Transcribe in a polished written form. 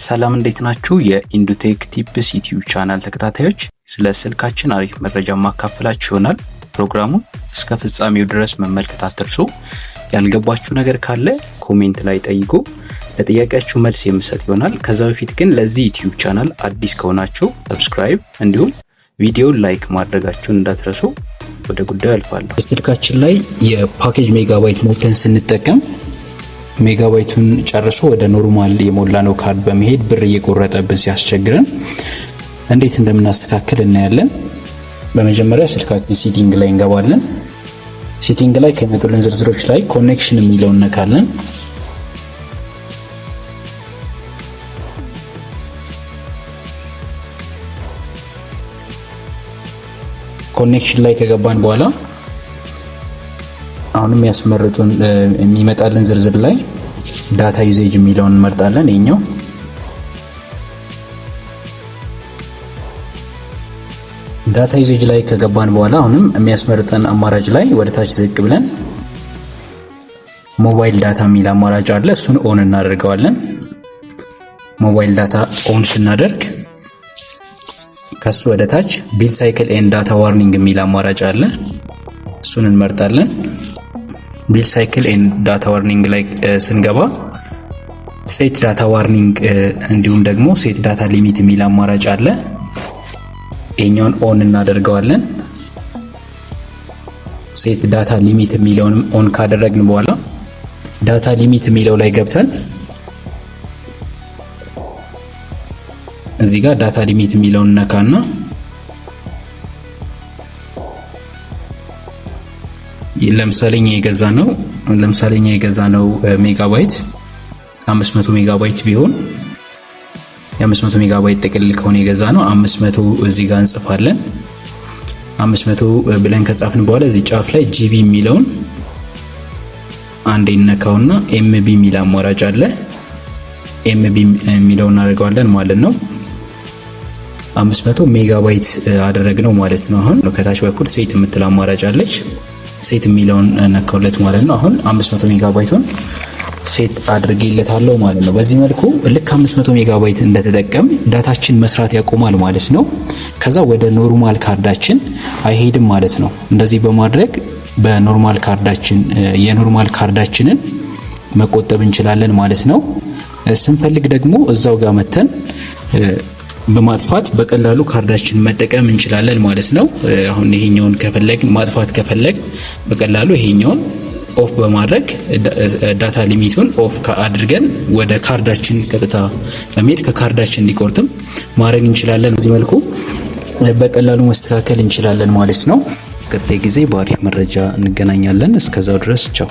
ሰላም እንዴት ናችሁ? የኢንዱቴክ ቲፕስ ዩቲዩብ ቻናል ተከታታዮች፣ ስለ ስልካችን አሪፍ መረጃ ማካፈላችሁ ይሆናል። ፕሮግራሙን እስከ ፍጻሜው ድረስ መመልከት አትርሱ። ያልገባችሁ ነገር ካለ ኮሜንት ላይ ጠይቁ፣ ለጥያቄያችሁ መልስ የምሰጥ ይሆናል። ከዛ በፊት ግን ለዚህ ዩቲዩብ ቻናል አዲስ ከሆናችሁ ሰብስክራይብ እንዲሁም ቪዲዮን ላይክ ማድረጋችሁን እንዳትረሱ። ወደ ጉዳዩ አልፋለሁ። ስልካችን ላይ የፓኬጅ ሜጋባይት ሞልተን ስንጠቀም ሜጋባይቱን ጨርሶ ወደ ኖርማል የሞላነው ካርድ በመሄድ ብር እየቆረጠብን ሲያስቸግረን እንዴት እንደምናስተካክል እናያለን። በመጀመሪያ ስልካችን ሴቲንግ ላይ እንገባለን። ሴቲንግ ላይ ከሚመጡልን ዝርዝሮች ላይ ኮኔክሽን የሚለውን ነካለን። ኮኔክሽን ላይ ከገባን በኋላ አሁንም ያስመርጡን የሚመጣልን ዝርዝር ላይ ዳታ ዩዜጅ የሚለውን እንመርጣለን። ይሄኛው ዳታ ዩዜጅ ላይ ከገባን በኋላ አሁንም የሚያስመርጠን አማራጭ ላይ ወደ ታች ዝቅ ብለን ሞባይል ዳታ የሚል አማራጭ አለ። እሱን ኦን እናደርገዋለን። ሞባይል ዳታ ኦን ስናደርግ ከሱ ወደ ታች ቢል ሳይክል ኤንድ ዳታ ዋርኒንግ የሚል አማራጭ አለ። እሱን እንመርጣለን። ቢል ሳይክል ኤንድ ዳታ ዋርኒንግ ላይ ስንገባ ሴት ዳታ ዋርኒንግ እንዲሁም ደግሞ ሴት ዳታ ሊሚት የሚል አማራጭ አለ። ይሄኛውን ኦን እናደርገዋለን። ሴት ዳታ ሊሚት የሚለውንም ኦን ካደረግን በኋላ ዳታ ሊሚት የሚለው ላይ ገብተን እዚህ ጋር ዳታ ሊሚት የሚለውን ነካና ለምሳሌ የገዛነው ሜጋባይት 500 ሜጋባይት ቢሆን የ500 ሜጋባይት ጥቅል ከሆነ የገዛነው 500 እዚህ ጋር እንጽፋለን። 500 ብለን ከጻፍን በኋላ እዚህ ጫፍ ላይ ጂቢ የሚለውን አንዴ ነካውና ኤምቢ የሚል አማራጭ አለ። ኤምቢ የሚለውን እናደርገዋለን ማለት ነው። 500 ሜጋባይት አደረግነው ማለት ነው። አሁን ከታች በኩል ሴት የምትል አማራጭ አለች። ሴት የሚለውን ነካውለት ማለት ነው። አሁን 500 ሜጋባይቱን ሴት አድርጌለታለሁ ማለት ነው። በዚህ መልኩ ልክ 500 ሜጋባይት እንደተጠቀም ዳታችን መስራት ያቆማል ማለት ነው። ከዛ ወደ ኖርማል ካርዳችን አይሄድም ማለት ነው። እንደዚህ በማድረግ በኖርማል ካርዳችን የኖርማል ካርዳችንን መቆጠብ እንችላለን ማለት ነው። ስንፈልግ ደግሞ እዛው ጋር መተን በማጥፋት በቀላሉ ካርዳችን መጠቀም እንችላለን ማለት ነው። አሁን ይሄኛውን ማጥፋት ከፈለግ በቀላሉ ይሄኛውን ኦፍ በማድረግ ዳታ ሊሚቱን ኦፍ አድርገን ወደ ካርዳችን ቀጥታ በመሄድ ከካርዳችን እንዲቆርጥም ማድረግ እንችላለን። በዚህ መልኩ በቀላሉ መስተካከል እንችላለን ማለት ነው። ቀጣይ ጊዜ በአሪፍ መረጃ እንገናኛለን። እስከዛው ድረስ ቻው።